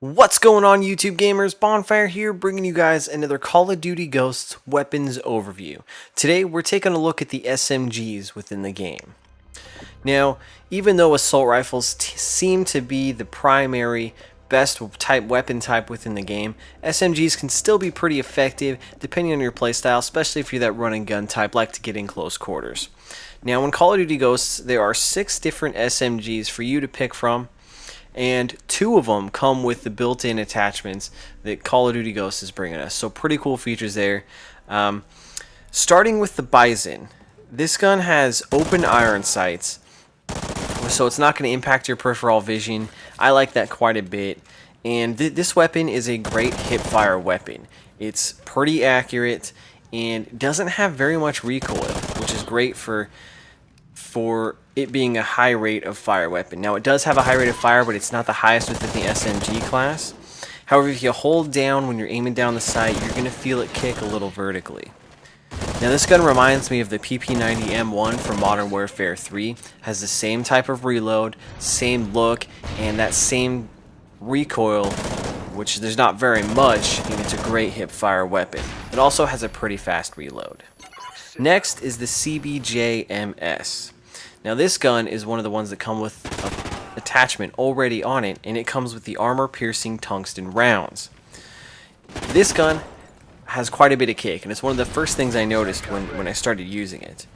What's going on, YouTube gamers? Bonfire here, bringing you guys another Call of Duty Ghosts weapons overview. Today we're taking a look at the SMGs within the game. Now, even though assault rifles seem to be the primary best weapon type within the game, SMGs can still be pretty effective depending on your playstyle, especially if you're that run and gun type like to get in close quarters. Now, in Call of Duty Ghosts, there are 6 different SMGs for you to pick from, and 2 of them come with the built-in attachments that Call of Duty Ghosts is bringing us. So pretty cool features there. Starting with the Bison, this gun has open iron sights, so it's not going to impact your peripheral vision. I like that quite a bit. And this weapon is a great hip-fire weapon. It's pretty accurate and doesn't have very much recoil, which is great for it being a high rate of fire weapon. Now, it does have a high rate of fire, but it's not the highest within the SMG class. However, if you hold down when you're aiming down the sight, you're going to feel it kick a little vertically. Now, this gun reminds me of the PP90M1 from Modern Warfare 3. Has the same type of reload, same look, and that same recoil, which there's not very much, and it's a great hip-fire weapon. It also has a pretty fast reload. Next is the CBJ-MS. Now, this gun is one of the ones that come with an attachment already on it, and it comes with the armor-piercing tungsten rounds. This gun has quite a bit of kick, and it's one of the first things I noticed when I started using it.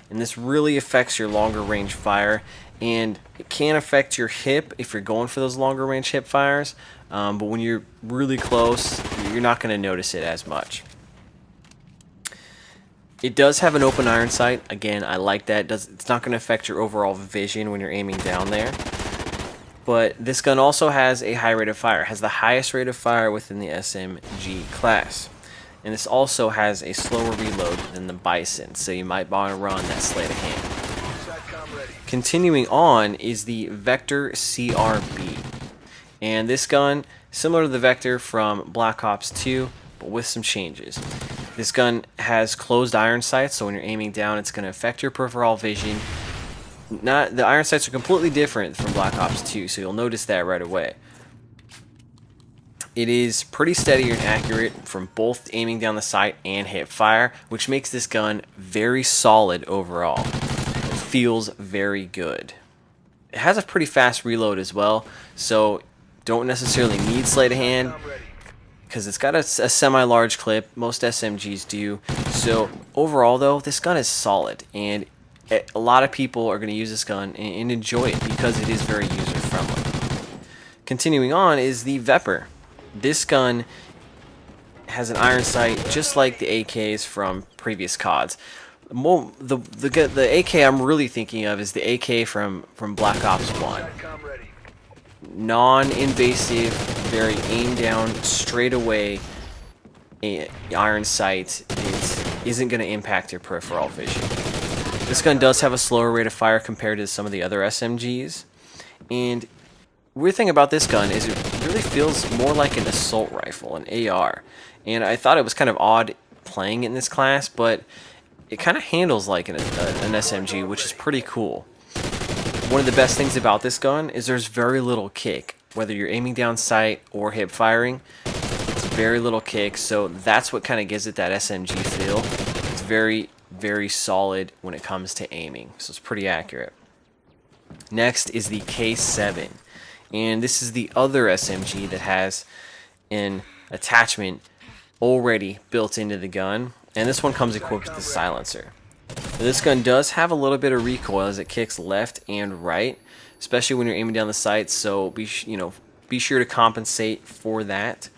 And this really affects your longer range fire, and it can affect your hip if you're going for those longer range hip fires, but when you're really close, you're not going to notice it as much. It does have an open iron sight. Again, I like that. It's not going to affect your overall vision when you're aiming down there. But this gun also has a high rate of fire. It has the highest rate of fire within the SMG class. And this also has a slower reload than the Bison, so you might want to run that sleight of hand. Continuing on is the Vector CRB. And this gun, similar to the Vector from Black Ops 2, but with some changes. This gun has closed iron sights, so when you're aiming down, it's going to affect your peripheral vision. The iron sights are completely different from Black Ops 2, so you'll notice that right away. It is pretty steady and accurate from both aiming down the sight and hip fire, which makes this gun very solid overall. It feels very good. It has a pretty fast reload as well, so don't necessarily need sleight of hand, because it's got a semi-large clip. Most SMGs do. So overall, though, this gun is solid, and a lot of people are going to use this gun and enjoy it because it is very user-friendly. Continuing on is the Vepr. This gun has an iron sight just like the AKs from previous CODs. The AK I'm really thinking of is the AK from Black Ops 1. Non-invasive, very aim down, straight away iron sight. It isn't going to impact your peripheral vision. This gun does have a slower rate of fire compared to some of the other SMGs, and weird thing about this gun is it really feels more like an assault rifle, an AR, and I thought it was kind of odd playing in this class, but it kind of handles like an SMG, which is pretty cool. One of the best things about this gun is there's very little kick. Whether you're aiming down sight or hip firing, it's very little kick, so that's what kind of gives it that SMG feel. It's very, very solid when it comes to aiming, so it's pretty accurate. Next is the K7, and this is the other SMG that has an attachment already built into the gun, and this one comes equipped with the silencer. This gun does have a little bit of recoil as it kicks left and right, especially when you're aiming down the sights, so be sure to compensate for that.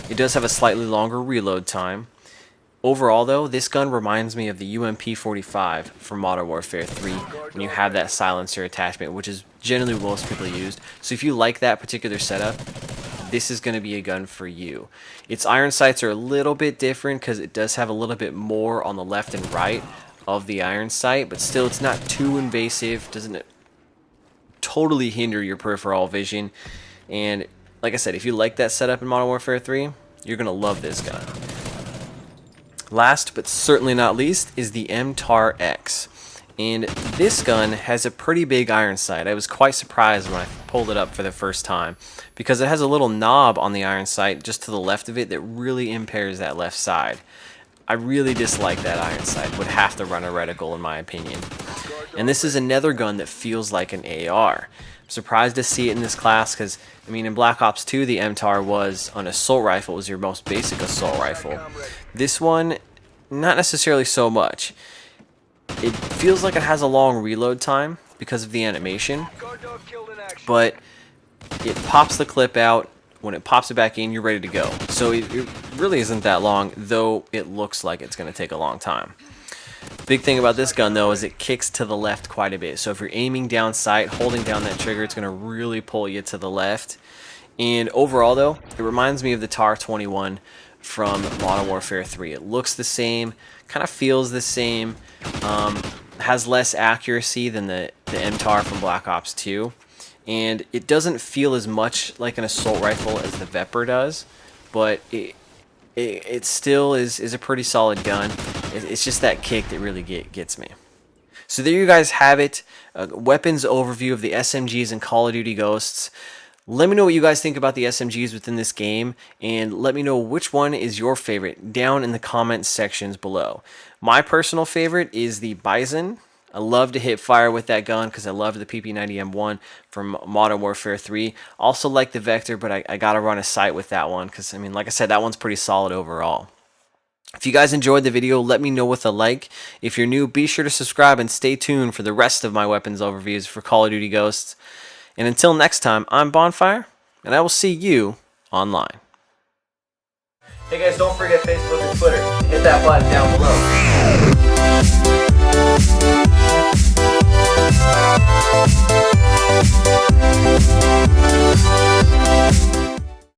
It does have a slightly longer reload time. Overall, though, this gun reminds me of the UMP-45 from Modern Warfare 3 when you have that silencer attachment, which is generally what most people use. So if you like that particular setup, this is going to be a gun for you. Its iron sights are a little bit different because it does have a little bit more on the left and right of the iron sight, but still it's not too invasive, doesn't totally hinder your peripheral vision. And like I said, if you like that setup in Modern Warfare 3, you're going to love this gun. Last but certainly not least is the MTAR-X. And this gun has a pretty big iron sight. I was quite surprised when I pulled it up for the first time because it has a little knob on the iron sight just to the left of it that really impairs that left side. I really dislike that iron sight. Would have to run a reticle in my opinion. And this is another gun that feels like an AR. I'm surprised to see it in this class because, I mean, in Black Ops 2 the MTAR was an assault rifle. It was your most basic assault rifle. This one, not necessarily so much. It feels like it has a long reload time because of the animation, but it pops the clip out. When it pops it back in, you're ready to go. So it really isn't that long, though it looks like it's going to take a long time. Big thing about this gun, though, is it kicks to the left quite a bit. So if you're aiming down sight, holding down that trigger, it's going to really pull you to the left. And overall, though, it reminds me of the TAR-21 from Modern Warfare 3. It looks the same, kind of feels the same, has less accuracy than the MTAR from Black Ops 2, and it doesn't feel as much like an assault rifle as the Vepr does, but it still is a pretty solid gun. It's just that kick that really gets me. So there you guys have it, a weapons overview of the SMGs in Call of Duty Ghosts. Let me know what you guys think about the SMGs within this game, and let me know which one is your favorite down in the comment sections below. My personal favorite is the Bison. I love to hit fire with that gun because I love the PP90M1 from Modern Warfare 3. Also like the Vector, but I gotta run a sight with that one because, I mean, like I said, that one's pretty solid overall. If you guys enjoyed the video, let me know with a like. If you're new, be sure to subscribe and stay tuned for the rest of my weapons overviews for Call of Duty Ghosts. And until next time, I'm Bonfire, and I will see you online. Hey guys, don't forget Facebook and Twitter. Hit that button down below.